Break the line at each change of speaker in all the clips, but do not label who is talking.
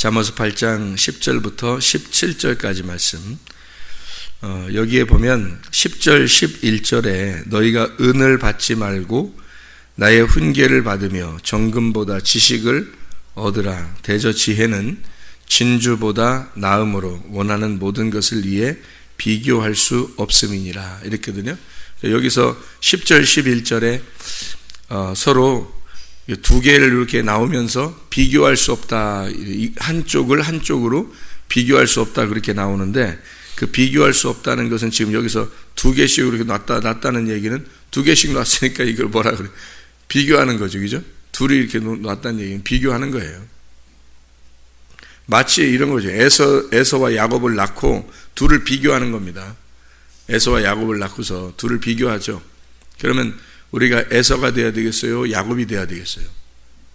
잠언서 8장 10절부터 17절까지 말씀. 여기에 보면 10절 11절에 너희가 은을 받지 말고 나의 훈계를 받으며 정금보다 지식을 얻으라. 대저 지혜는 진주보다 나음으로 원하는 모든 것을 위해 비교할 수 없음이니라. 이렇거든요. 여기서 10절 11절에 서로 두 개를 이렇게 나오면서 비교할 수 없다. 한쪽을 한쪽으로 비교할 수 없다. 그렇게 나오는데 그 비교할 수 없다는 것은 지금 여기서 두 개씩 이렇게 놨다는 얘기는 두 개씩 놨으니까 이걸 뭐라 그래? 비교하는 거죠. 그죠? 둘이 이렇게 놨다는 얘기는 비교하는 거예요. 마치 이런 거죠. 에서와 야곱을 낳고 둘을 비교하는 겁니다. 에서와 야곱을 낳고서 둘을 비교하죠. 그러면 우리가 에서가 돼야 되겠어요? 야곱이 돼야 되겠어요?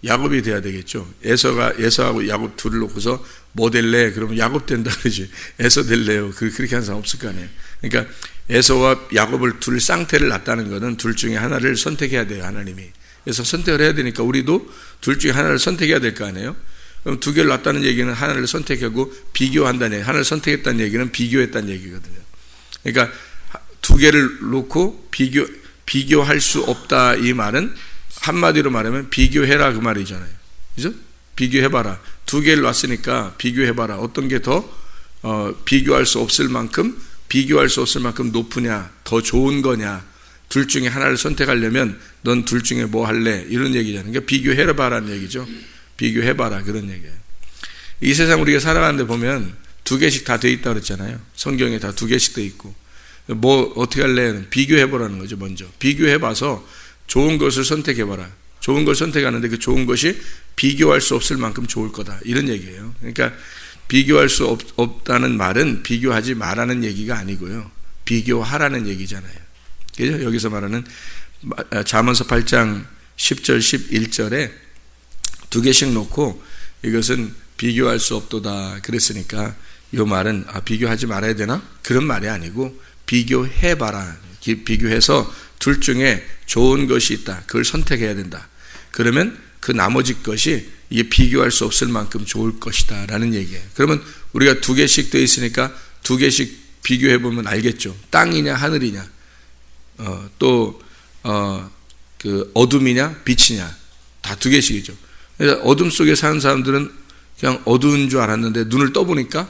야곱이 돼야 되겠죠. 에서하고 야곱 둘을 놓고서 뭐 될래? 그러면 야곱 된다 그러지. 에서 될래요? 그렇게 하는 사람 없을 거 아니에요. 그러니까 에서와 야곱을 둘 쌍태를 낳았다는 것은 둘 중에 하나를 선택해야 돼요, 하나님이. 그래서 선택을 해야 되니까 우리도 둘 중에 하나를 선택해야 될 거 아니에요? 그럼 두 개를 낳았다는 얘기는 하나를 선택하고 비교한다는 얘기, 하나를 선택했다는 얘기는 비교했다는 얘기거든요. 그러니까 두 개를 놓고 비교할 수 없다 이 말은 한마디로 말하면 비교해라 그 말이잖아요. 그죠? 비교해봐라. 두 개를 놨으니까 비교해봐라. 어떤 게 더 비교할 수 없을 만큼 높으냐, 더 좋은 거냐. 둘 중에 하나를 선택하려면 넌 둘 중에 뭐 할래? 이런 얘기잖아요. 그러니까 비교해봐라는 얘기죠. 비교해봐라 그런 얘기예요. 이 세상 우리가 살아가는데 보면 두 개씩 다 돼 있다 그랬잖아요. 성경에 다 두 개씩 돼 있고. 뭐 어떻게 할래? 비교해보라는 거죠. 먼저 비교해봐서 좋은 것을 선택해봐라. 좋은 걸 선택하는데 그 좋은 것이 비교할 수 없을 만큼 좋을 거다 이런 얘기예요. 그러니까 비교할 수 없다는 말은 비교하지 말라는 얘기가 아니고요, 비교하라는 얘기잖아요. 그죠? 여기서 말하는 잠언서 8장 10절 11절에 두 개씩 놓고 이것은 비교할 수 없도다 그랬으니까 이 말은 비교하지 말아야 되나? 그런 말이 아니고 비교해봐라. 비교해서 둘 중에 좋은 것이 있다. 그걸 선택해야 된다. 그러면 그 나머지 것이 이게 비교할 수 없을 만큼 좋을 것이다 라는 얘기예요. 그러면 우리가 두 개씩 되어 있으니까 두 개씩 비교해보면 알겠죠. 땅이냐 하늘이냐, 그 어둠이냐 빛이냐, 다 두 개씩이죠. 그래서 어둠 속에 사는 사람들은 그냥 어두운 줄 알았는데 눈을 떠보니까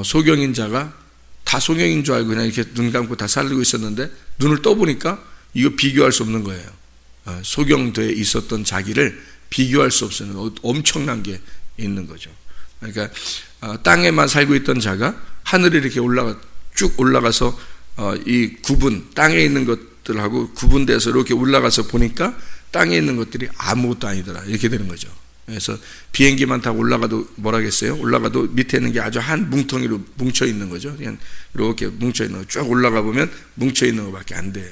소경인 자가 다 소경인 줄 알고 그냥 이렇게 눈 감고 다 살고 있었는데 눈을 떠보니까 이거 비교할 수 없는 거예요. 소경되어 있었던 자기를 비교할 수 없는 엄청난 게 있는 거죠. 그러니까 땅에만 살고 있던 자가 하늘에 이렇게 쭉 올라가서 이 땅에 있는 것들하고 구분돼서 이렇게 올라가서 보니까 땅에 있는 것들이 아무것도 아니더라 이렇게 되는 거죠. 그래서 비행기만 타고 올라가도 뭐라겠어요? 올라가도 밑에 있는 게 아주 한 뭉텅이로 뭉쳐 있는 거죠. 그냥 이렇게 뭉쳐 있는 거 쭉 올라가 보면 뭉쳐 있는 것밖에 안 돼요.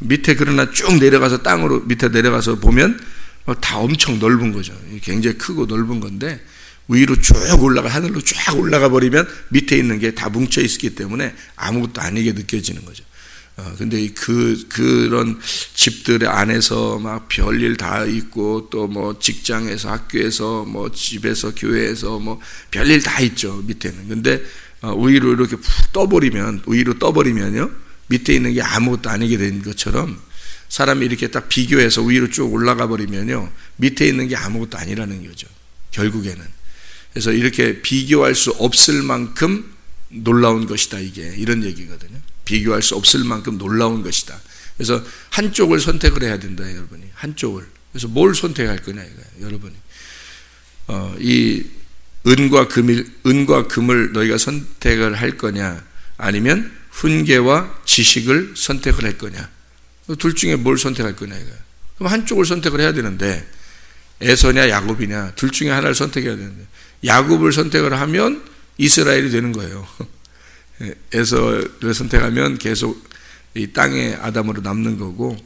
밑에 그러나 쭉 내려가서 땅으로 밑에 내려가서 보면 다 엄청 넓은 거죠. 굉장히 크고 넓은 건데 위로 쭉 올라가 하늘로 쭉 올라가 버리면 밑에 있는 게 다 뭉쳐 있기 때문에 아무것도 아니게 느껴지는 거죠. 근데 그런 집들 안에서 막 별일 다 있고 또 뭐 직장에서 학교에서 뭐 집에서 교회에서 뭐 별일 다 있죠 밑에는. 근데 위로 이렇게 푹 떠버리면요 밑에 있는 게 아무것도 아니게 된 것처럼 사람이 이렇게 딱 비교해서 위로 쭉 올라가 버리면요 밑에 있는 게 아무것도 아니라는 거죠 결국에는. 그래서 이렇게 비교할 수 없을 만큼 놀라운 것이다 이게 이런 얘기거든요. 비교할 수 없을 만큼 놀라운 것이다. 그래서 한쪽을 선택을 해야 된다 여러분이. 한쪽을. 그래서 뭘 선택할 거냐 이거예요 여러분이. 이 은과 금을 너희가 선택을 할 거냐 아니면 훈계와 지식을 선택을 할 거냐. 둘 중에 뭘 선택할 거냐 이거예요. 그럼 한쪽을 선택을 해야 되는데 에서냐 야곱이냐 둘 중에 하나를 선택해야 되는데 야곱을 선택을 하면 이스라엘이 되는 거예요. 에서를 선택하면 계속 이 땅의 아담으로 남는 거고,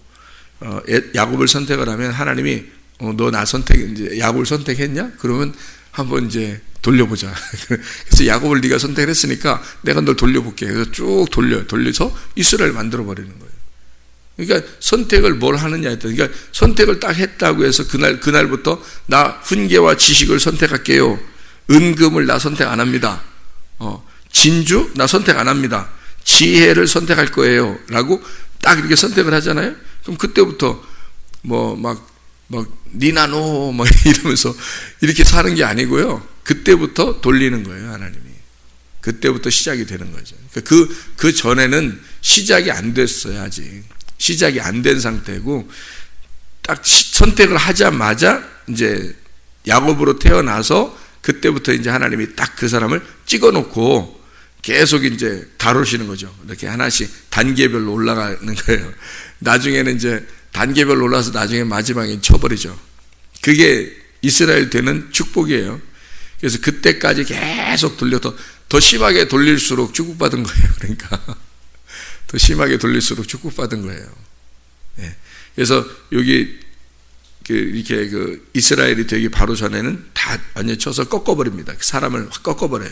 야곱을 선택을 하면 하나님이 너 나 이제 야곱을 선택했냐? 그러면 한번 이제 돌려보자. 그래서 야곱을 네가 선택을 했으니까 내가 널 돌려볼게. 그래서 쭉 돌려서 이스라엘 만들어 버리는 거예요. 그러니까 선택을 뭘 하느냐 했더니, 그러니까 선택을 딱 했다고 해서 그날부터 나 훈계와 지식을 선택할게요. 은금을 나 선택 안 합니다. 진주 나 선택 안 합니다. 지혜를 선택할 거예요 라고 딱 이렇게 선택을 하잖아요. 그럼 그때부터 니나노 이러면서 이렇게 사는 게 아니고요. 그때부터 돌리는 거예요. 하나님이. 그때부터 시작이 되는 거죠. 그 전에는 시작이 안 됐어요. 아직 시작이 안 된 상태고, 딱 선택을 하자마자 이제 야곱으로 태어나서 그때부터 이제 하나님이 딱 그 사람을 찍어놓고 계속 이제 다루시는 거죠. 이렇게 하나씩 단계별로 올라가는 거예요. 나중에는 이제 단계별로 올라서 나중에 마지막에 쳐버리죠. 그게 이스라엘 되는 축복이에요. 그래서 그때까지 계속 돌려 더 심하게 돌릴수록 축복받은 거예요. 그러니까 더 심하게 돌릴수록 축복받은 거예요. 네. 그래서 여기 이렇게 이스라엘이 되기 바로 전에는 다 완전히 쳐서 꺾어버립니다. 사람을 확 꺾어버려요.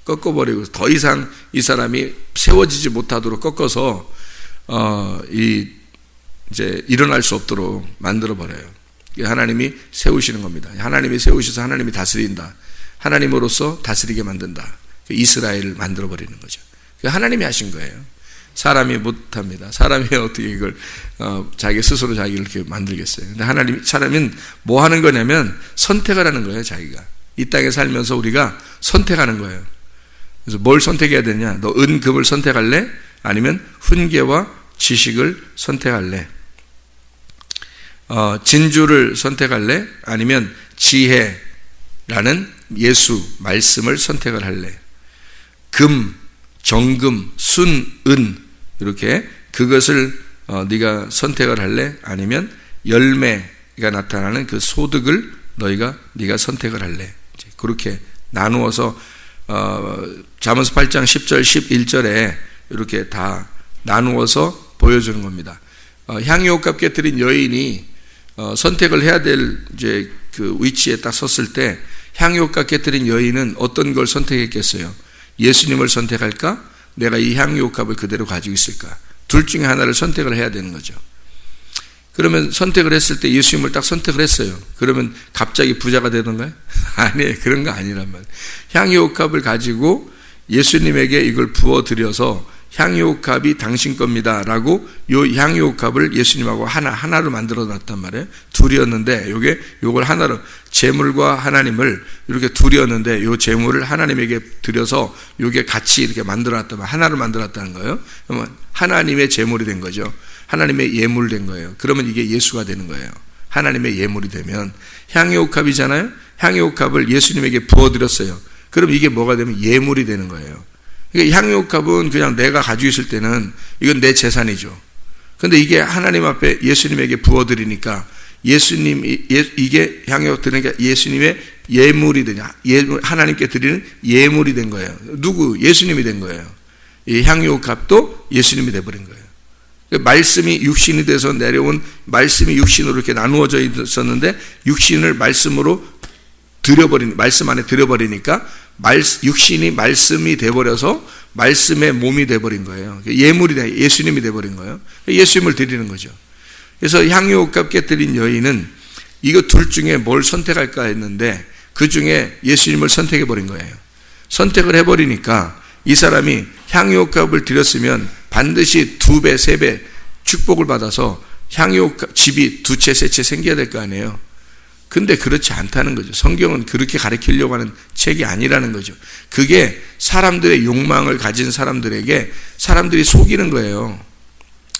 꺾어버리고 더 이상 이 사람이 세워지지 못하도록 꺾어서 이제 일어날 수 없도록 만들어 버려요. 하나님이 세우시는 겁니다. 하나님이 세우셔서 하나님이 다스린다. 하나님으로서 다스리게 만든다. 이스라엘을 만들어 버리는 거죠. 하나님이 하신 거예요. 사람이 못합니다. 사람이 어떻게 이걸 자기 스스로 자기를 이렇게 만들겠어요. 근데 사람은 뭐 하는 거냐면 선택을 하는 거예요. 자기가 이 땅에 살면서 우리가 선택하는 거예요. 그래서 뭘 선택해야 되냐? 너 은금을 선택할래? 아니면 훈계와 지식을 선택할래? 진주를 선택할래? 아니면 지혜라는 예수 말씀을 선택을 할래? 금, 정금, 순, 은 이렇게 그것을 네가 선택을 할래? 아니면 열매가 나타나는 그 소득을 네가 선택을 할래? 이제 그렇게 나누어서 잠언서 8장 10절 11절에 이렇게 다 나누어서 보여주는 겁니다. 향유옥값 깨뜨린 여인이 선택을 해야 될 이제 그 위치에 딱 섰을 때 향유옥값 깨뜨린 여인은 어떤 걸 선택했겠어요? 예수님을 선택할까? 내가 이 향유옥값을 그대로 가지고 있을까? 둘 중에 하나를 선택을 해야 되는 거죠. 그러면 선택을 했을 때 예수님을 딱 선택을 했어요. 그러면 갑자기 부자가 되던가요? 아니에요. 그런 거 아니란 말이에요. 향유옥값을 가지고 예수님에게 이걸 부어드려서 향유옥값이 당신 겁니다 라고 요 향유옥값을 예수님하고 하나로 만들어 놨단 말이에요. 둘이었는데 요걸 하나로, 재물과 하나님을 이렇게 둘이었는데 요 재물을 하나님에게 드려서 요게 같이 이렇게 만들어 놨다면 하나로 만들어 놨다는 거예요. 그러면 하나님의 재물이 된 거죠. 하나님의 예물이 된 거예요. 그러면 이게 예수가 되는 거예요. 하나님의 예물이 되면 향유옥값이잖아요. 향유옥값을 예수님에게 부어드렸어요. 그럼 이게 뭐가 되면 예물이 되는 거예요. 그러니까 향유옥값은 그냥 내가 가지고 있을 때는 이건 내 재산이죠. 근데 이게 하나님 앞에 예수님에게 부어드리니까 이게 향유옥 드리니까 예수님의 예물이 되냐, 하나님께 드리는 예물이 된 거예요. 누구? 예수님이 된 거예요. 이 향유옥값도 예수님이 돼버린 거예요. 말씀이 육신이 돼서 내려온 말씀이 육신으로 이렇게 나누어져 있었는데 육신을 말씀으로 말씀 안에 들여버리니까 육신이 말씀이 돼버려서 말씀의 몸이 돼버린 거예요. 예물이 예수님이 돼버린 거예요. 예수님을 드리는 거죠. 그래서 향유옥값 깨뜨린 여인은 이거 둘 중에 뭘 선택할까 했는데 그 중에 예수님을 선택해버린 거예요. 선택을 해버리니까 이 사람이 향유옥값을 드렸으면 반드시 2배, 3배 축복을 받아서 향유옥값 집이 2채, 3채 생겨야 될 거 아니에요. 근데 그렇지 않다는 거죠. 성경은 그렇게 가르치려고 하는 책이 아니라는 거죠. 그게 사람들의 욕망을 가진 사람들에게 사람들이 속이는 거예요.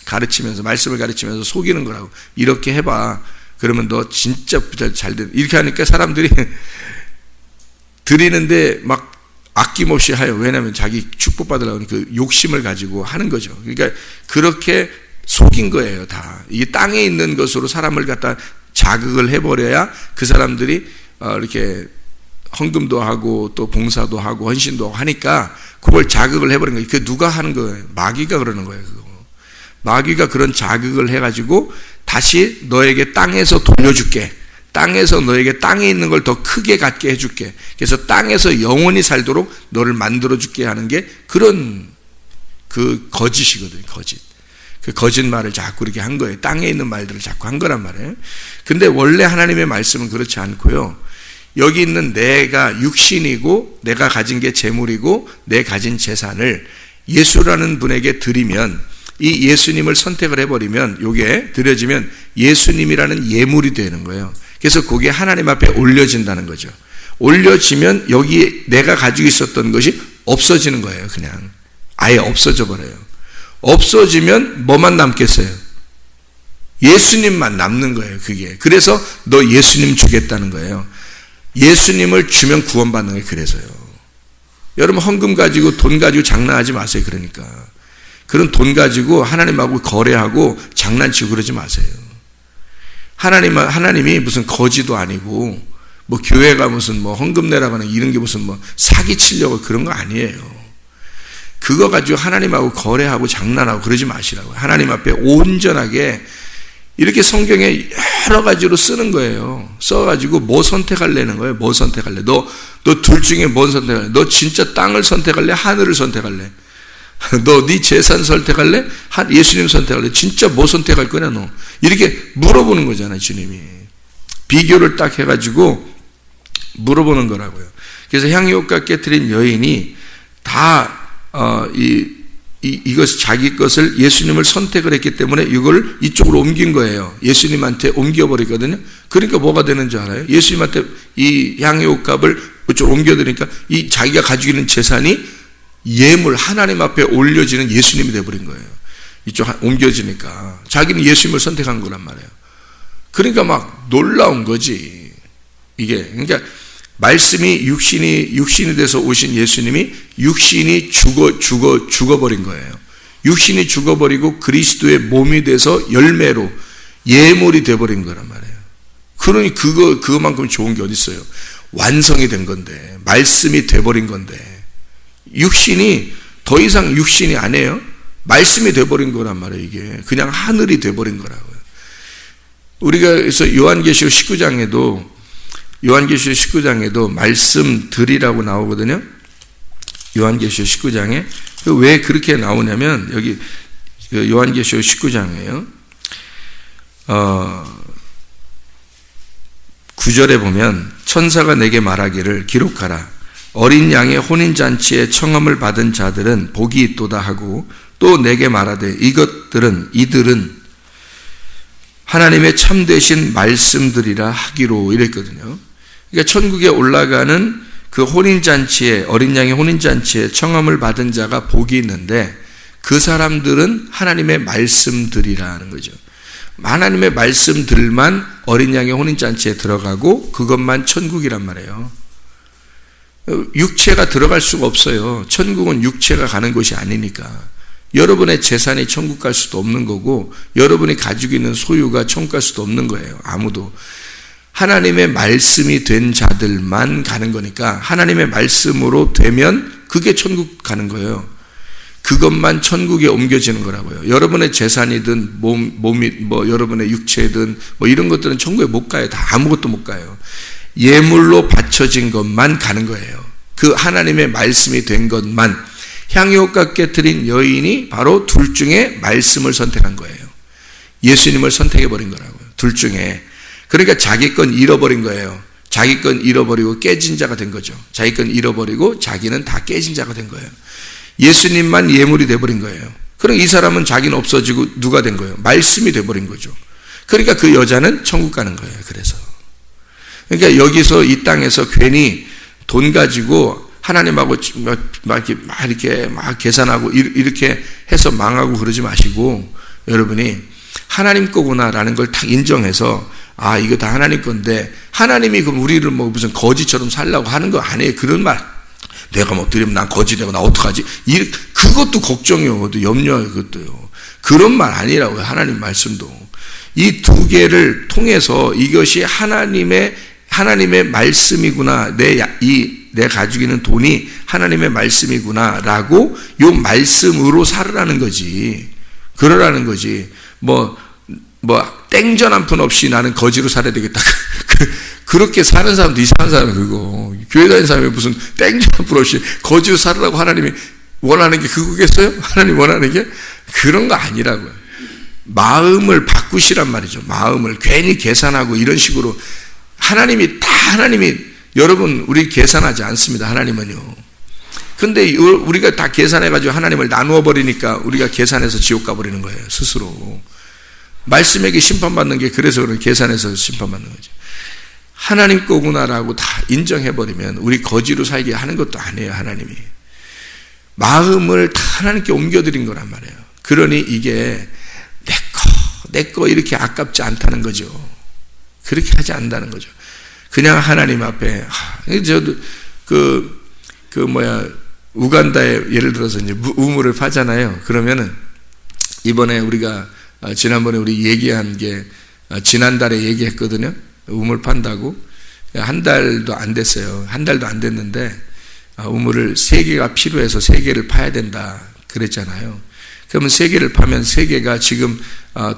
가르치면서, 말씀을 가르치면서 속이는 거라고. 이렇게 해봐. 그러면 너 진짜 잘 돼. 이렇게 하니까 사람들이 드리는데 막 아낌없이 해요. 왜냐하면 자기 축복받으려고 하는 그 욕심을 가지고 하는 거죠. 그러니까 그렇게 속인 거예요, 다. 이게 땅에 있는 것으로 사람을 갖다 자극을 해버려야 그 사람들이 이렇게 헌금도 하고 또 봉사도 하고 헌신도 하고 하니까 그걸 자극을 해버린 거예요. 그게 누가 하는 거예요? 마귀가 그러는 거예요. 그거. 마귀가 그런 자극을 해가지고 다시 너에게 땅에서 돌려줄게. 땅에서 너에게 땅에 있는 걸 더 크게 갖게 해줄게. 그래서 땅에서 영원히 살도록 너를 만들어줄게 하는 게 그런 그 거짓이거든요. 거짓. 그 거짓말을 자꾸 이렇게 한 거예요. 땅에 있는 말들을 자꾸 한 거란 말이에요. 근데 원래 하나님의 말씀은 그렇지 않고요. 여기 있는 내가 육신이고 내가 가진 게 재물이고 내 가진 재산을 예수라는 분에게 드리면, 이 예수님을 선택을 해버리면, 요게 드려지면 예수님이라는 예물이 되는 거예요. 그래서 그게 하나님 앞에 올려진다는 거죠. 올려지면 여기 내가 가지고 있었던 것이 없어지는 거예요. 그냥 아예 없어져 버려요. 없어지면 뭐만 남겠어요? 예수님만 남는 거예요. 그게. 그래서 너 예수님 주겠다는 거예요. 예수님을 주면 구원받는 게 그래서요. 여러분 헌금 가지고 돈 가지고 장난하지 마세요. 그러니까 그런 돈 가지고 하나님하고 거래하고 장난치고 그러지 마세요. 하나님이 무슨 거지도 아니고 뭐 교회가 무슨 뭐 헌금 내라고 하는 이런 게 무슨 뭐 사기 치려고 그런 거 아니에요. 그거 가지고 하나님하고 거래하고 장난하고 그러지 마시라고요. 하나님 앞에 온전하게 이렇게 성경에 여러 가지로 쓰는 거예요. 써가지고 뭐 선택할래는 거예요. 뭐 선택할래? 너 둘 중에 뭘 선택할래? 너 진짜 땅을 선택할래? 하늘을 선택할래? 너 네 재산 선택할래? 예수님 선택할래? 진짜 뭐 선택할 거냐 너? 이렇게 물어보는 거잖아요. 주님이. 비교를 딱 해가지고 물어보는 거라고요. 그래서 향유옥과 깨트린 여인이 다 이것 자기 것을 예수님을 선택을 했기 때문에 이걸 이쪽으로 옮긴 거예요. 예수님한테 옮겨버리거든요. 그러니까 뭐가 되는 줄 알아요? 예수님한테 이 향유옥값을 이쪽으로 옮겨드리니까 이 자기가 가지고 있는 재산이 예물 하나님 앞에 올려지는 예수님이 되어버린 거예요. 이쪽 옮겨지니까 자기는 예수님을 선택한 거란 말이에요. 그러니까 막 놀라운 거지. 이게 그러니까 말씀이 육신이 돼서 오신 예수님이 육신이 죽어버린 거예요. 육신이 죽어버리고 그리스도의 몸이 돼서 열매로 예물이 돼버린 거란 말이에요. 그러니 그거만큼 좋은 게 어디 있어요? 완성이 된 건데, 말씀이 돼버린 건데, 육신이 더 이상 육신이 아니에요. 말씀이 돼버린 거란 말이에요. 이게 그냥 하늘이 돼버린 거라고요. 우리가 그래서 요한계시록 19장에도 말씀들이라고 나오거든요. 요한계시록 19장에 왜 그렇게 나오냐면 여기 요한계시록 19장이에요. 9절에 보면 천사가 내게 말하기를 기록하라. 어린 양의 혼인잔치에 청함을 받은 자들은 복이 있도다 하고 또 내게 말하되 이들은 하나님의 참되신 말씀들이라 하기로 이랬거든요. 그러니까 천국에 올라가는 그 혼인잔치에, 어린 양의 혼인잔치에 청함을 받은 자가 복이 있는데 그 사람들은 하나님의 말씀들이라는 거죠. 하나님의 말씀들만 어린 양의 혼인잔치에 들어가고 그것만 천국이란 말이에요. 육체가 들어갈 수가 없어요. 천국은 육체가 가는 곳이 아니니까. 여러분의 재산이 천국 갈 수도 없는 거고 여러분이 가지고 있는 소유가 천국 갈 수도 없는 거예요. 아무도. 하나님의 말씀이 된 자들만 가는 거니까 하나님의 말씀으로 되면 그게 천국 가는 거예요. 그것만 천국에 옮겨지는 거라고요. 여러분의 재산이든 몸이 뭐 여러분의 육체든 뭐 이런 것들은 천국에 못 가요. 다 아무것도 못 가요. 예물로 바쳐진 것만 가는 거예요. 그 하나님의 말씀이 된 것만. 향유옥과 깨트린 여인이 바로 둘 중에 말씀을 선택한 거예요. 예수님을 선택해버린 거라고요. 둘 중에. 그러니까 자기 건 잃어버린 거예요. 자기 건 잃어버리고 깨진 자가 된 거죠. 자기 건 잃어버리고 자기는 다 깨진 자가 된 거예요. 예수님만 예물이 돼버린 거예요. 그럼 이 사람은 자기는 없어지고 누가 된 거예요? 말씀이 돼버린 거죠. 그러니까 그 여자는 천국 가는 거예요. 그래서. 그러니까 여기서 이 땅에서 괜히 돈 가지고 하나님하고 이렇게 계산하고 이렇게 해서 망하고 그러지 마시고 여러분이 하나님 거구나라는 걸 딱 인정해서 아 이거 다 하나님 건데 하나님이 그럼 우리를 뭐 무슨 거지처럼 살라고 하는 거 아니에요. 그런 말 내가 뭐 드리면 난 거지 되고 나 어떡하지? 그것도 걱정이요. 그것도 염려요. 그것도요. 그런 말 아니라고요. 하나님 말씀도. 이 두 개를 통해서 이것이 하나님의 말씀이구나. 내 가지고 있는 돈이 하나님의 말씀이구나라고 요 말씀으로 살으라는 거지. 그러라는 거지. 뭐 땡전 한 푼 없이 나는 거지로 살아야 되겠다. 그렇게 사는 사람도 이상한 사람이에요. 그거. 교회 다니는 사람이 무슨 땡전 한 푼 없이 거지로 살으라고 하나님이 원하는 게 그거겠어요? 하나님 원하는 게? 그런 거 아니라고요. 마음을 바꾸시란 말이죠. 마음을 괜히 계산하고 이런 식으로 하나님이 여러분, 우리 계산하지 않습니다. 하나님은요. 근데 우리가 다 계산해가지고 하나님을 나누어 버리니까 우리가 계산해서 지옥 가버리는 거예요. 스스로. 말씀에게 심판받는 게 그래서 그런 계산해서 심판받는 거죠. 하나님 거구나라고 다 인정해버리면 우리 거지로 살게 하는 것도 아니에요. 하나님이. 마음을 다 하나님께 옮겨드린 거란 말이에요. 그러니 이게 내 거 이렇게 아깝지 않다는 거죠. 그렇게 하지 않는다는 거죠. 그냥 하나님 앞에 저도 우간다에 예를 들어서 이제 우물을 파잖아요. 그러면은 이번에 우리가 지난번에 우리 얘기한 게 지난달에 얘기했거든요. 우물 판다고. 한 달도 안 됐어요. 한 달도 안 됐는데 우물을 3개가 필요해서 3개를 파야 된다 그랬잖아요. 그러면 3개를 파면 3개가 지금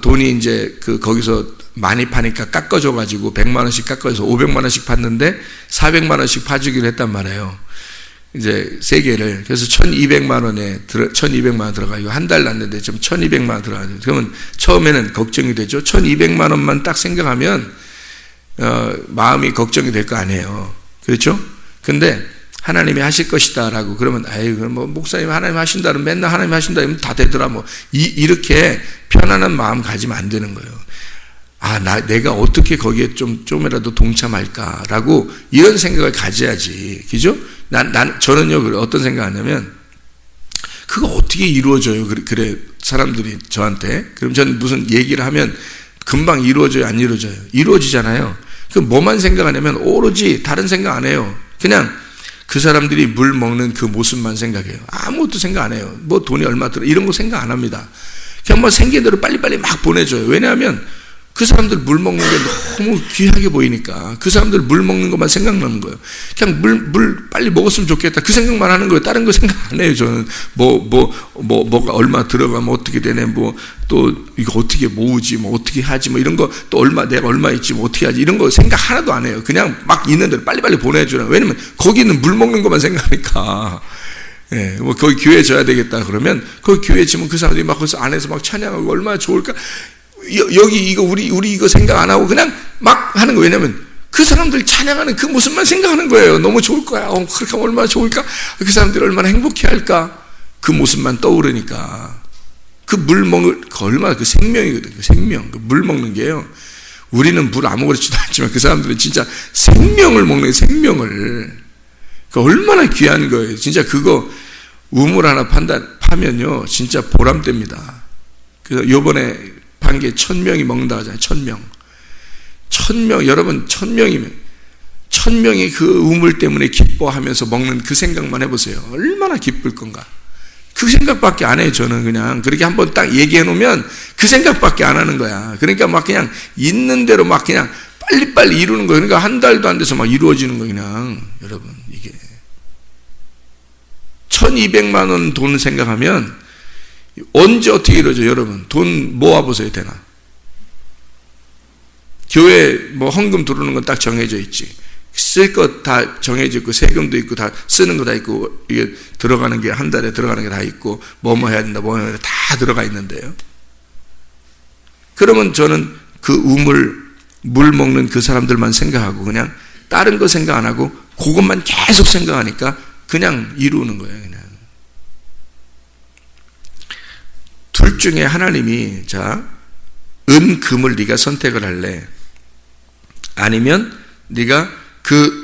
돈이 이제 거기서 많이 파니까 깎아줘가지고 100만 원씩 깎아줘서 500만 원씩 팠는데 400만 원씩 파주기로 했단 말이에요. 이제 3개를. 그래서 1200만 원 들어가고 한 달도 안 됐는데 좀 1200만 원 들어가죠. 그러면 처음에는 걱정이 되죠. 1200만 원만 딱 생각하면 마음이 걱정이 될 거 아니에요. 그렇죠? 근데 하나님이 하실 것이다 라고 그러면 목사님 하나님 하신다면 맨날 하나님 하신다면 다 되더라 이렇게 편안한 마음 가지면 안 되는 거예요. 내가 어떻게 거기에 좀이라도 동참할까라고 이런 생각을 가져야지. 그죠? 저는요, 어떤 생각 하냐면, 그거 어떻게 이루어져요? 그래, 사람들이 저한테. 그럼 저는 무슨 얘기를 하면 금방 이루어져요? 안 이루어져요? 이루어지잖아요. 그럼 뭐만 생각하냐면, 오로지 다른 생각 안 해요. 그냥 그 사람들이 물 먹는 그 모습만 생각해요. 아무것도 생각 안 해요. 뭐 돈이 얼마 들어, 이런 거 생각 안 합니다. 그냥 뭐 생긴 대로 빨리빨리 막 보내줘요. 왜냐하면 그 사람들 물 먹는 게 너무 귀하게 보이니까 그 사람들 물 먹는 것만 생각나는 거예요. 그냥 물 빨리 먹었으면 좋겠다. 그 생각만 하는 거예요. 다른 거 생각 안 해요. 저는 뭐가 얼마 들어가면 어떻게 되네. 또 이거 어떻게 모으지. 어떻게 하지. 이런 거 또 내가 얼마 있지. 어떻게 하지. 이런 거 생각 하나도 안 해요. 그냥 막 있는 대로 빨리빨리 보내주라. 왜냐면 거기는 물 먹는 것만 생각하니까. 예, 거기 교회 져야 되겠다. 그러면 거기 교회 지면 그 사람들이 막 거기서 안에서 막 찬양하고 얼마나 좋을까. 여기 우리 이거 생각 안 하고 그냥 막 하는 거예요. 왜냐면 그 사람들 찬양하는 그 모습만 생각하는 거예요. 너무 좋을 거야. 그렇게 하면 얼마나 좋을까? 그 사람들이 얼마나 행복해 할까? 그 모습만 떠오르니까. 그 물 먹을, 얼마나 그 생명이거든. 그 생명. 그 물 먹는 게요. 우리는 물 아무렇지도 않지만 그 사람들은 진짜 생명을 먹는 생명을. 그 얼마나 귀한 거예요. 진짜 그거 우물 하나 파면요. 진짜 보람됩니다. 그래서 요번에 판 게 1000명이 먹는다 하잖아요. 1000명. 1000명, 여러분 1000명이 그 우물 때문에 기뻐하면서 먹는 그 생각만 해보세요. 얼마나 기쁠 건가. 그 생각밖에 안 해요. 저는 그냥 그렇게 한번 딱 얘기해 놓으면 그 생각밖에 안 하는 거야. 그러니까 막 그냥 있는 대로 막 그냥 빨리빨리 이루는 거예요. 그러니까 한 달도 안 돼서 막 이루어지는 거예요. 그냥 여러분 이게 1200만 원 돈 생각하면 언제 어떻게 이루어져요? 여러분 돈 모아보세요. 되나? 교회 헌금 들어오는 건 딱 정해져 있지. 쓸 것 다 정해져 있고 세금도 있고 다 쓰는 거 다 있고 이게 들어가는 게 한 달에 들어가는 게 다 있고 뭐 해야 된다 뭐 해야 된다 다 들어가 있는데요. 그러면 저는 그 물 먹는 그 사람들만 생각하고 그냥 다른 거 생각 안 하고 그것만 계속 생각하니까 그냥 이루는 거예요. 그냥. 둘 중에 하나님이 은, 금을 네가 선택을 할래? 아니면 네가 그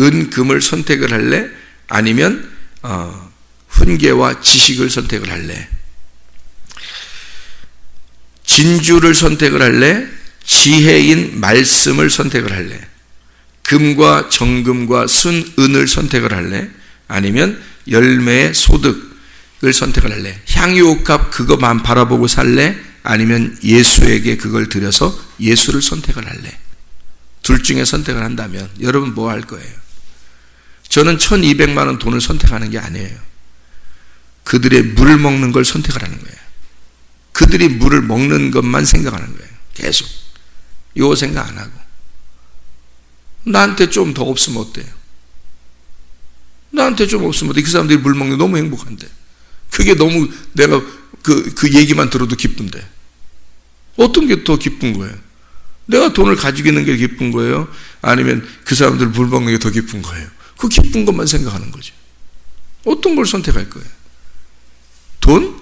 은, 금을 선택을 할래? 아니면 훈계와 지식을 선택을 할래? 진주를 선택을 할래? 지혜인 말씀을 선택을 할래? 금과 정금과 순은을 선택을 할래? 아니면 열매의 소득을 선택을 할래? 향유옥합 그것만 바라보고 살래? 아니면 예수에게 그걸 드려서 예수를 선택을 할래? 둘 중에 선택을 한다면 여러분 뭐 할 거예요? 저는 1200만 원 돈을 선택하는 게 아니에요. 그들의 물 먹는 걸 선택을 하는 거예요. 그들이 물을 먹는 것만 생각하는 거예요. 계속. 이거 생각 안 하고. 나한테 좀 더 없으면 어때요? 나한테 좀 없으면 어때요? 그 사람들이 물 먹는 게 너무 행복한데. 그게 너무 내가 그 얘기만 들어도 기쁜데. 어떤 게 더 기쁜 거예요? 내가 돈을 가지고 있는 게 기쁜 거예요? 아니면 그 사람들 물 먹는 게 더 기쁜 거예요? 그 기쁜 것만 생각하는 거죠. 어떤 걸 선택할 거예요? 돈?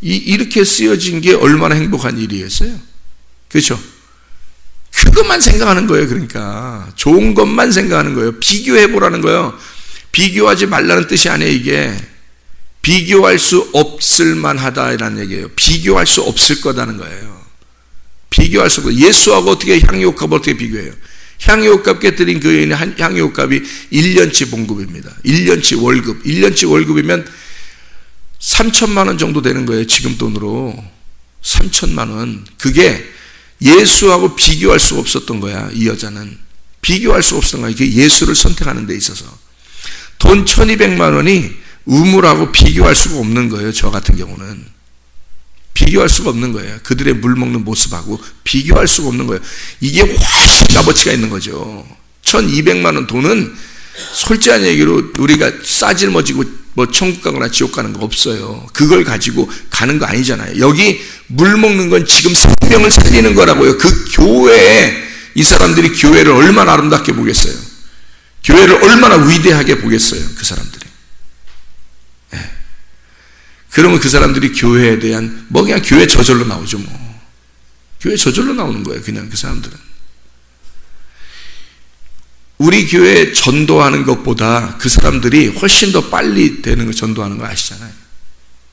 이렇게 쓰여진 게 얼마나 행복한 일이겠어요? 그렇죠? 그것만 생각하는 거예요. 그러니까 좋은 것만 생각하는 거예요. 비교해보라는 거예요. 비교하지 말라는 뜻이 아니에요. 이게 비교할 수 없을 만하다라는 얘기예요. 비교할 수 없을 거다는 거예요. 비교할 수 없고, 예수하고 어떻게 향유옥값을 어떻게 비교해요? 향유옥값께 드린 그 여인의 향유옥값이 1년치 봉급입니다. 1년치 월급. 1년치 월급이면 3천만 원 정도 되는 거예요. 지금 돈으로 3천만 원. 그게 예수하고 비교할 수 없었던 거야. 이 여자는 비교할 수 없었던 거야. 그 예수를 선택하는 데 있어서 돈 1200만 원이 우물하고 비교할 수가 없는 거예요. 저 같은 경우는 비교할 수가 없는 거예요. 그들의 물 먹는 모습하고 비교할 수가 없는 거예요. 이게 훨씬 값어치가 있는 거죠. 1200만 원 돈은 솔직한 얘기로 우리가 싸질머지고 뭐 천국 가거나 지옥 가는 거 없어요. 그걸 가지고 가는 거 아니잖아요. 여기 물 먹는 건 지금 생명을 살리는 거라고요. 그 교회에 이 사람들이 교회를 얼마나 아름답게 보겠어요. 교회를 얼마나 위대하게 보겠어요. 그 사람들이. 네. 그러면 그 사람들이 교회에 대한 뭐 그냥 교회 저절로 나오죠. 뭐 교회 저절로 나오는 거예요. 그냥 그 사람들은. 우리 교회 전도하는 것보다 그 사람들이 훨씬 더 빨리 되는 거 전도하는 거 아시잖아요.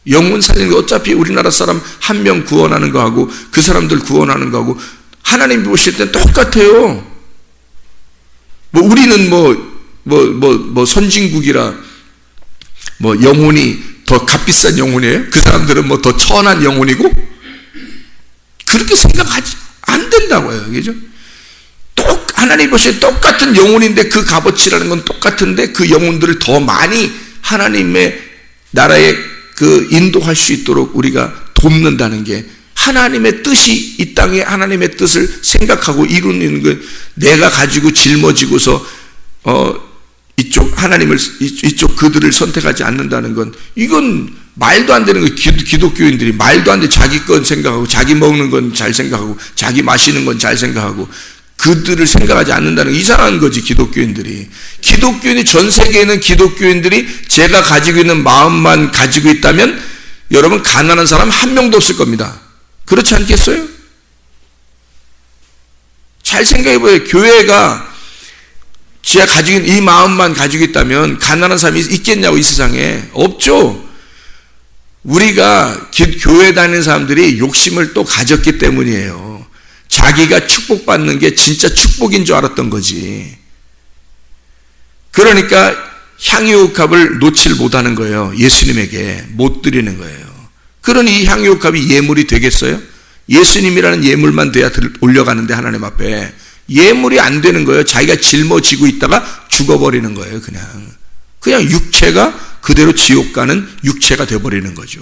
영혼 살리는 거 어차피 우리나라 사람 한 명 구원하는 거하고 그 사람들 구원하는 거하고 하나님 보실 땐 똑같아요. 뭐 우리는 뭐 선진국이라 뭐 영혼이 더 값비싼 영혼이에요? 그 사람들은 뭐 더 천한 영혼이고? 그렇게 생각하지 안 된다고요. 그죠? 하나님 보시기에 똑같은 영혼인데 그 값어치라는 건 똑같은데 그 영혼들을 더 많이 하나님의 나라에 그 인도할 수 있도록 우리가 돕는다는 게 하나님의 뜻이 이 땅에 하나님의 뜻을 생각하고 이루는 거 내가 가지고 짊어지고서 이쪽 하나님을 이쪽 그들을 선택하지 않는다는 건 이건 말도 안 되는 거예요. 기독교인들이 말도 안 돼. 자기 건 생각하고 자기 먹는 건 잘 생각하고 자기 마시는 건 잘 생각하고 그들을 생각하지 않는다는 이상한 거지. 기독교인들이 전 세계에는 기독교인들이 제가 가지고 있는 마음만 가지고 있다면 여러분 가난한 사람 한 명도 없을 겁니다. 그렇지 않겠어요? 잘 생각해봐요. 교회가 제가 가지고 있는 이 마음만 가지고 있다면 가난한 사람이 있겠냐고. 이 세상에 없죠. 우리가 교회 다니는 사람들이 욕심을 또 가졌기 때문이에요. 자기가 축복받는 게 진짜 축복인 줄 알았던 거지. 그러니까 향유옥합을 놓칠 못하는 거예요. 예수님에게 못 드리는 거예요. 그러니 이 향유옥합이 예물이 되겠어요? 예수님이라는 예물만 돼야 올려가는데 하나님 앞에 예물이 안 되는 거예요. 자기가 짊어지고 있다가 죽어버리는 거예요. 그냥 육체가 그대로 지옥 가는 육체가 되어버리는 거죠.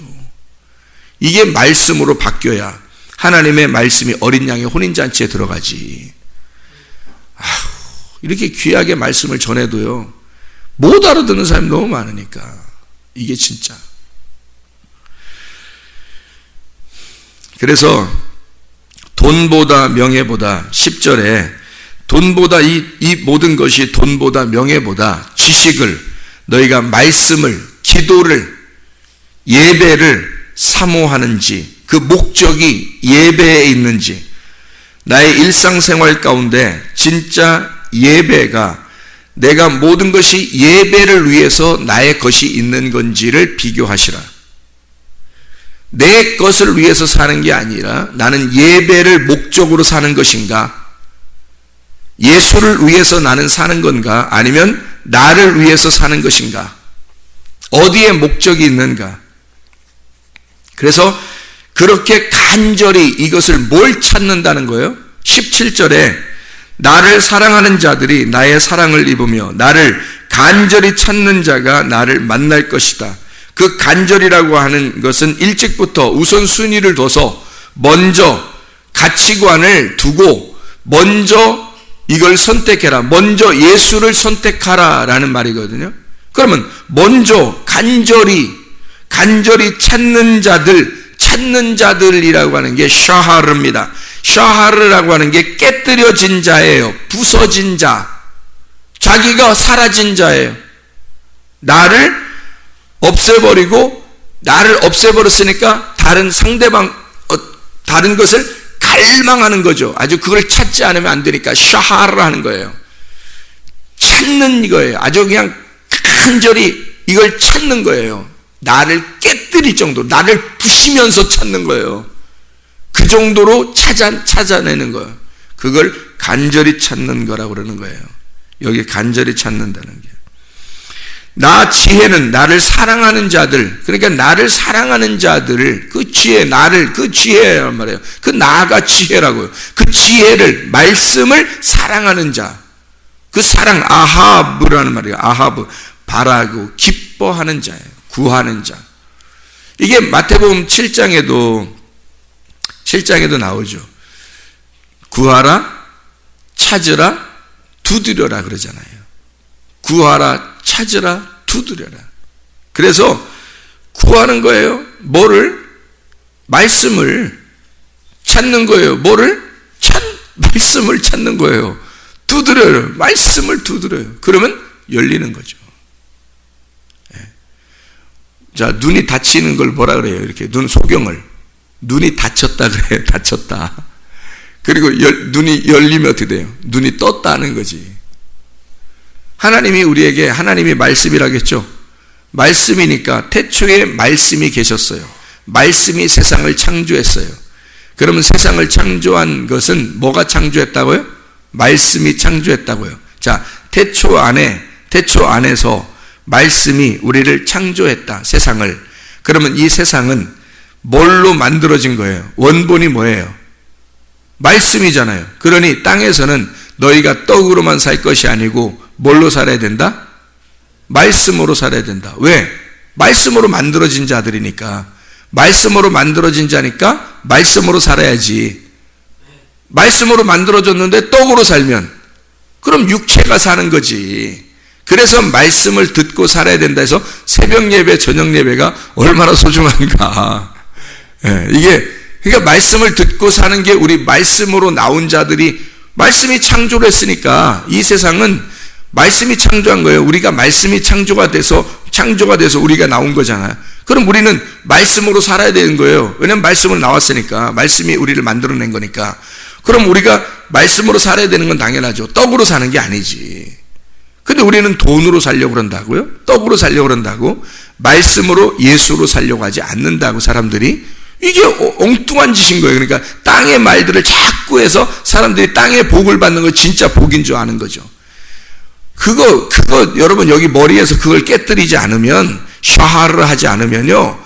이게 말씀으로 바뀌어야 하나님의 말씀이 어린 양의 혼인잔치에 들어가지. 이렇게 귀하게 말씀을 전해도요 못 알아듣는 사람이 너무 많으니까 이게 진짜. 그래서 돈보다 명예보다 10절에 돈보다 이 모든 것이 돈보다 명예보다 지식을 너희가 말씀을 기도를 예배를 사모하는지 그 목적이 예배에 있는지 나의 일상생활 가운데 진짜 예배가 내가 모든 것이 예배를 위해서 나의 것이 있는 건지를 비교하시라. 내 것을 위해서 사는 게 아니라 나는 예배를 목적으로 사는 것인가? 예수를 위해서 나는 사는 건가? 아니면 나를 위해서 사는 것인가? 어디에 목적이 있는가? 그래서 그렇게 간절히 이것을 뭘 찾는다는 거예요? 17절에 나를 사랑하는 자들이 나의 사랑을 입으며 나를 간절히 찾는 자가 나를 만날 것이다. 그 간절이라고 하는 것은 일찍부터 우선순위를 둬서 먼저 가치관을 두고 먼저 이걸 선택해라. 먼저 예수를 선택하라 라는 말이거든요. 그러면 먼저 간절히 찾는 자들이라고 하는 게 샤하르입니다. 샤하르라고 하는 게 깨뜨려진 자예요. 부서진 자. 자기가 사라진 자예요. 나를 없애버렸으니까 다른 상대방, 다른 것을 갈망하는 거죠. 아주 그걸 찾지 않으면 안 되니까 샤하르 하는 거예요. 찾는 거예요. 아주 그냥 간절히 이걸 찾는 거예요. 나를 깨뜨릴 정도로, 나를 부시면서 찾는 거예요. 그 정도로 찾아내는 거예요. 그걸 간절히 찾는 거라고 그러는 거예요. 여기 간절히 찾는다는 게. 나 지혜는 나를 사랑하는 자들, 그러니까 나를 사랑하는 자들, 그 지혜, 나를, 그 지혜란 말이에요. 그 나가 지혜라고요. 그 지혜를, 말씀을 사랑하는 자. 그 사랑, 아하브라는 말이에요. 아하브. 바라고 기뻐하는 자예요. 구하는 자. 이게 마태복음 7장에도 나오죠. 구하라, 찾으라, 두드려라 그러잖아요. 구하라, 찾으라, 두드려라. 그래서 구하는 거예요. 뭐를? 말씀을 찾는 거예요. 말씀을 찾는 거예요. 두드려요. 말씀을 두드려요. 그러면 열리는 거죠. 자, 눈이 닫히는 걸 뭐라 그래요? 이렇게 소경을. 눈이 닫혔다 그래요. 닫혔다. 그리고 눈이 열리면 어떻게 돼요? 눈이 떴다는 거지. 하나님이 우리에게, 하나님이 말씀이라겠죠. 말씀이니까 태초에 말씀이 계셨어요. 말씀이 세상을 창조했어요. 그러면 세상을 창조한 것은 뭐가 창조했다고요? 말씀이 창조했다고요. 자, 태초 안에서 말씀이 우리를 창조했다. 세상을. 그러면 이 세상은 뭘로 만들어진 거예요? 원본이 뭐예요? 말씀이잖아요. 그러니 땅에서는 너희가 떡으로만 살 것이 아니고 뭘로 살아야 된다? 말씀으로 살아야 된다. 왜? 말씀으로 만들어진 자들이니까. 말씀으로 만들어진 자니까 말씀으로 살아야지. 말씀으로 만들어졌는데 떡으로 살면 그럼 육체가 사는 거지. 그래서 말씀을 듣고 살아야 된다 해서 새벽 예배, 저녁 예배가 얼마나 소중한가. 이게, 그러니까 말씀을 듣고 사는 게 우리 말씀으로 나온 자들이 말씀이 창조를 했으니까 이 세상은 말씀이 창조한 거예요. 우리가 말씀이 창조가 돼서 우리가 나온 거잖아요. 그럼 우리는 말씀으로 살아야 되는 거예요. 왜냐하면 말씀으로 나왔으니까. 말씀이 우리를 만들어낸 거니까. 그럼 우리가 말씀으로 살아야 되는 건 당연하죠. 떡으로 사는 게 아니지. 근데 우리는 돈으로 살려고 그런다고요? 떡으로 살려고 그런다고? 말씀으로 예수로 살려고 하지 않는다고 사람들이? 이게 엉뚱한 짓인 거예요. 그러니까 땅의 말들을 자꾸 해서 사람들이 땅의 복을 받는 거 진짜 복인 줄 아는 거죠. 그거 여러분 여기 머리에서 그걸 깨뜨리지 않으면, 샤하르 하지 않으면요,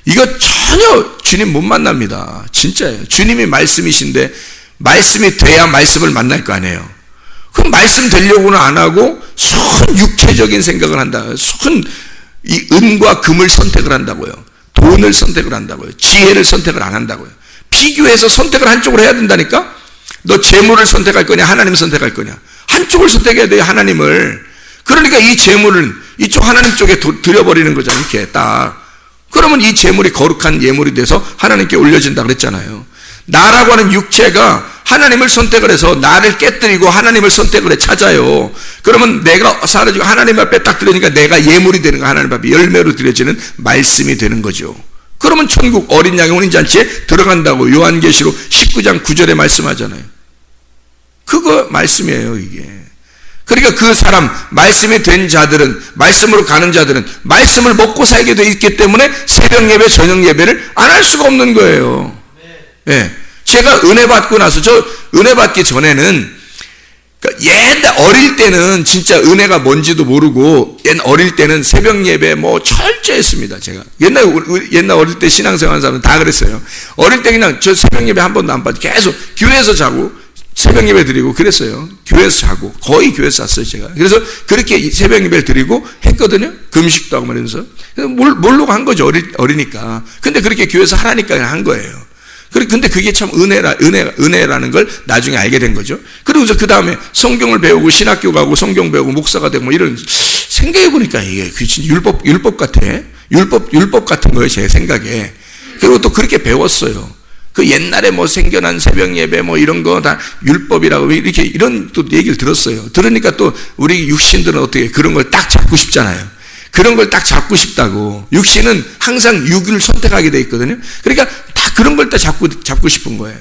이거 전혀 주님 못 만납니다. 진짜예요. 주님이 말씀이신데 말씀이 돼야 말씀을 만날 거 아니에요. 그럼 말씀 되려고는 안 하고 순 육체적인 생각을 한다. 순 이 은과 금을 선택을 한다고요. 돈을 선택을 한다고요. 지혜를 선택을 안 한다고요. 비교해서 선택을 한쪽으로 해야 된다니까? 너 재물을 선택할 거냐? 하나님 선택할 거냐? 한쪽을 선택해야 돼요. 하나님을. 그러니까 이 재물을 이쪽 하나님 쪽에 들여버리는 거잖아요. 이렇게 딱. 그러면 이 재물이 거룩한 예물이 돼서 하나님께 올려진다 그랬잖아요. 나라고 하는 육체가 하나님을 선택을 해서 나를 깨뜨리고 하나님을 선택을 해 찾아요. 그러면 내가 사라지고 하나님 앞에 딱 들으니까 내가 예물이 되는 거, 하나님 앞에 열매로 드려지는 말씀이 되는 거죠. 그러면 천국 어린 양의 혼인잔치에 들어간다고 요한계시록 19장 9절에 말씀하잖아요. 그거 말씀이에요, 이게. 그러니까 그 사람, 말씀이 된 자들은, 말씀으로 가는 자들은 말씀을 먹고 살게 돼 있기 때문에 새벽 예배, 저녁 예배를 안 할 수가 없는 거예요. 예. 제가 은혜 받고 나서, 저 은혜 받기 전에는, 그러니까 옛날 어릴 때는 진짜 은혜가 뭔지도 모르고, 어릴 때는 새벽 예배 뭐 철저했습니다, 제가. 옛날 어릴 때 신앙생활 하는 사람은 다 그랬어요. 어릴 때 그냥 저 새벽 예배 한 번도 안 받고 계속 교회에서 자고, 새벽 예배 드리고 그랬어요. 교회에서 자고, 거의 교회에서 잤어요, 제가. 그래서 그렇게 새벽 예배를 드리고 했거든요. 금식도 하고 말이면서. 모르고 한 거죠, 어리니까. 근데 그렇게 교회에서 하라니까 한 거예요. 근데 그게 참 은혜라는 걸 나중에 알게 된 거죠. 그리고서 그 다음에 성경을 배우고 신학교 가고 성경 배우고 목사가 되고 뭐 이런, 생각해보니까 이게 진짜 율법 같아. 율법 같은 거예요, 제 생각에. 그리고 또 그렇게 배웠어요. 그 옛날에 뭐 생겨난 새벽 예배 뭐 이런 거 다 율법이라고 이렇게 이런 또 얘기를 들었어요. 들으니까 또 우리 육신들은 어떻게 그런 걸 딱 잡고 싶잖아요. 그런 걸 딱 잡고 싶다고. 육신은 항상 육을 선택하게 돼 있거든요. 그러니까 다 그런 걸 다 잡고 싶은 거예요.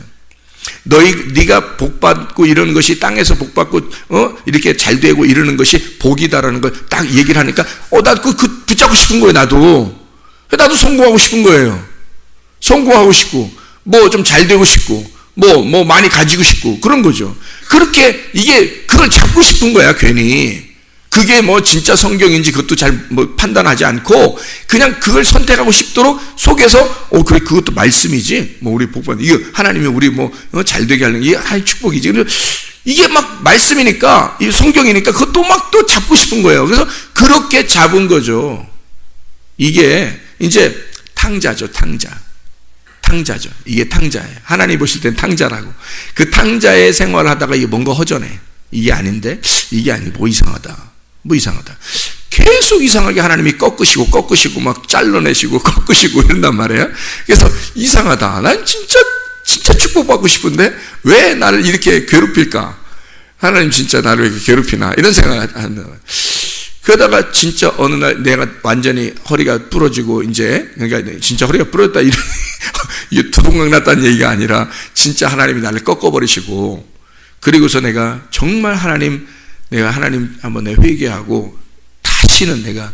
네가 복 받고 이러는 것이 땅에서 복 받고 이렇게 잘 되고 이러는 것이 복이다라는 걸 딱 얘기를 하니까 나 그 붙잡고 싶은 거예요. 나도 성공하고 싶은 거예요. 성공하고 싶고 뭐 좀 잘 되고 싶고 뭐 많이 가지고 싶고 그런 거죠. 그렇게 그걸 잡고 싶은 거야. 괜히 그게 뭐 진짜 성경인지 그것도 잘 뭐 판단하지 않고 그냥 그걸 선택하고 싶도록 속에서 그래 그것도 말씀이지 뭐 우리 복 받는 이거 하나님이 우리 뭐 잘 되게 하는 이게 축복이지. 이게 막 말씀이니까 이 성경이니까 그것도 막 또 잡고 싶은 거예요. 그래서 그렇게 잡은 거죠. 이게 이제 탕자죠. 이게 탕자예요. 하나님 보실 땐 탕자라고. 그 탕자의 생활을 하다가 이게 뭔가 허전해. 이게 아닌데 이게 아니 뭐 이상하다. 계속 이상하게 하나님이 꺾으시고 막 잘라내시고 꺾으시고 이런단 말이에요. 그래서 이상하다. 난 진짜 축복받고 싶은데 왜 나를 이렇게 괴롭힐까? 하나님 진짜 나를 왜 이렇게 괴롭히나? 이런 생각을 하는 거예요. 그러다가 진짜 어느 날 내가 완전히 허리가 부러지고 그러니까 진짜 허리가 부러졌다 이게 두동강 났다는 얘기가 아니라 진짜 하나님이 나를 꺾어버리시고 그리고서 내가 정말 내가 하나님 한번 회개하고 다시는 내가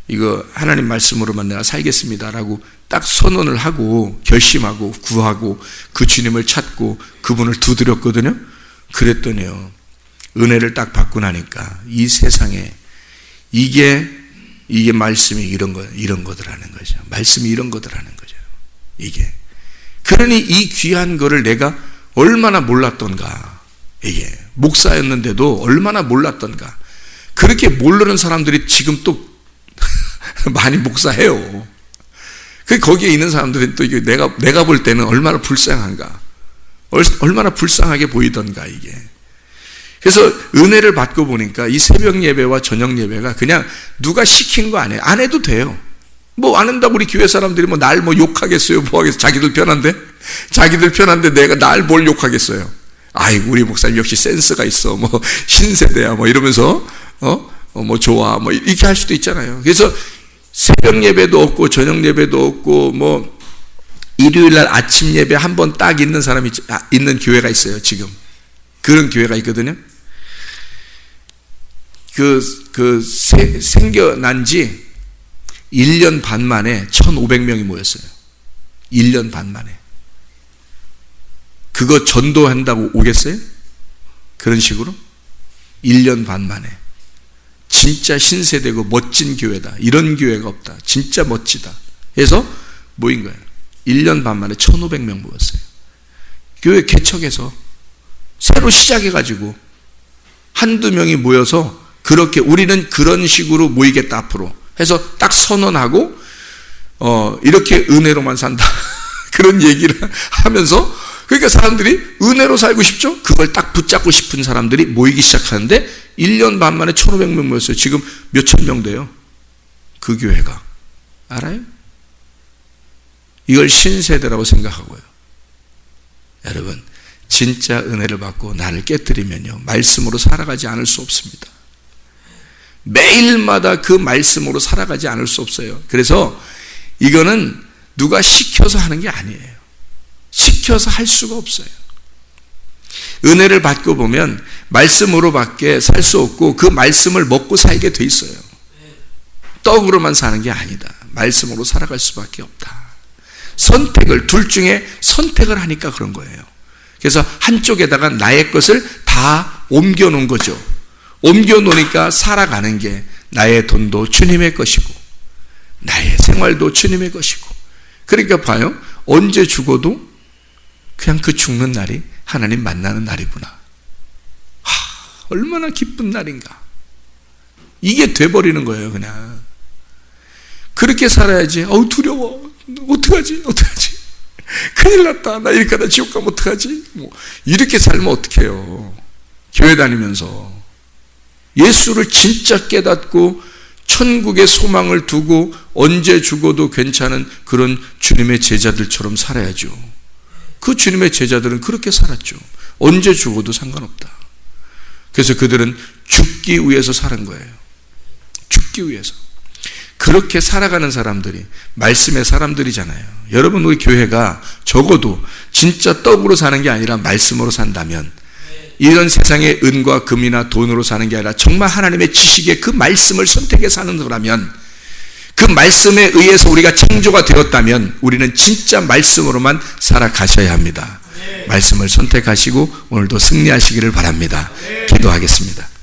이거 하나님 말씀으로만 내가 살겠습니다라고 딱 선언을 하고 결심하고 구하고 그 주님을 찾고 그분을 두드렸거든요. 그랬더니요. 은혜를 딱 받고 나니까 이 세상에 이게 말씀이 이런 거더라는 거죠. 말씀이 이런 거더라는 거죠. 이게. 그러니 이 귀한 거를 내가 얼마나 몰랐던가. 이게. 목사였는데도 얼마나 몰랐던가. 그렇게 모르는 사람들이 지금 또 많이 목사해요. 거기에 있는 사람들은 또 이게 내가 볼 때는 얼마나 불쌍한가. 얼마나 불쌍하게 보이던가, 이게. 그래서 은혜를 받고 보니까 이 새벽 예배와 저녁 예배가 그냥 누가 시킨 거 아니에요. 안 해도 돼요. 뭐 안 한다고 우리 교회 사람들이 날 욕하겠어요? 뭐 하겠어요? 자기들 편한데 내가 날 뭘 욕하겠어요? 아이고, 우리 목사님 역시 센스가 있어. 뭐 신세대야. 뭐 이러면서 뭐 좋아. 뭐 이렇게 할 수도 있잖아요. 그래서 새벽 예배도 없고 저녁 예배도 없고 뭐 일요일 날 아침 예배 한 번 딱 있는 사람이 있는 교회가 있어요. 지금 그런 교회가 있거든요. 생겨난 지 1년 반 만에 1,500명이 모였어요. 1년 반 만에. 그거 전도한다고 오겠어요? 그런 식으로? 1년 반 만에. 진짜 신세대고 멋진 교회다. 이런 교회가 없다. 진짜 멋지다. 해서 모인 거예요. 1년 반 만에 1,500명 모였어요. 교회 개척해서 새로 시작해가지고 한두 명이 모여서 그렇게 우리는 그런 식으로 모이겠다 앞으로 해서 딱 선언하고 이렇게 은혜로만 산다. 그런 얘기를 하면서 그러니까 사람들이 은혜로 살고 싶죠? 그걸 딱 붙잡고 싶은 사람들이 모이기 시작하는데 1년 반 만에 1,500명 모였어요. 지금 몇천 명 돼요. 그 교회가. 알아요? 이걸 신세대라고 생각하고요. 여러분, 진짜 은혜를 받고 나를 깨뜨리면요, 말씀으로 살아가지 않을 수 없습니다. 매일마다 그 말씀으로 살아가지 않을 수 없어요. 그래서 이거는 누가 시켜서 하는 게 아니에요. 시켜서 할 수가 없어요. 은혜를 받고 보면 말씀으로밖에 살 수 없고 그 말씀을 먹고 살게 돼 있어요. 떡으로만 사는 게 아니다. 말씀으로 살아갈 수밖에 없다. 둘 중에 선택을 하니까 그런 거예요. 그래서 한쪽에다가 나의 것을 다 옮겨 놓은 거죠. 옮겨 놓으니까 살아가는 게 나의 돈도 주님의 것이고 나의 생활도 주님의 것이고, 그러니까 봐요. 언제 죽어도 그냥 그 죽는 날이 하나님 만나는 날이구나. 얼마나 기쁜 날인가. 이게 돼버리는 거예요. 그냥 그렇게 살아야지. 두려워. 어떡하지? 큰일 났다. 나 이렇게 하다 지옥 가면 어떡하지? 뭐 이렇게 살면 어떡해요. 교회 다니면서 예수를 진짜 깨닫고 천국의 소망을 두고 언제 죽어도 괜찮은 그런 주님의 제자들처럼 살아야죠. 그 주님의 제자들은 그렇게 살았죠. 언제 죽어도 상관없다. 그래서 그들은 죽기 위해서 사는 거예요. 죽기 위해서. 그렇게 살아가는 사람들이 말씀의 사람들이잖아요. 여러분, 우리 교회가 적어도 진짜 떡으로 사는 게 아니라 말씀으로 산다면, 이런 세상의 은과 금이나 돈으로 사는 게 아니라 정말 하나님의 지식의 그 말씀을 선택해 사는 거라면, 그 말씀에 의해서 우리가 창조가 되었다면 우리는 진짜 말씀으로만 살아가셔야 합니다. 말씀을 선택하시고 오늘도 승리하시기를 바랍니다. 기도하겠습니다.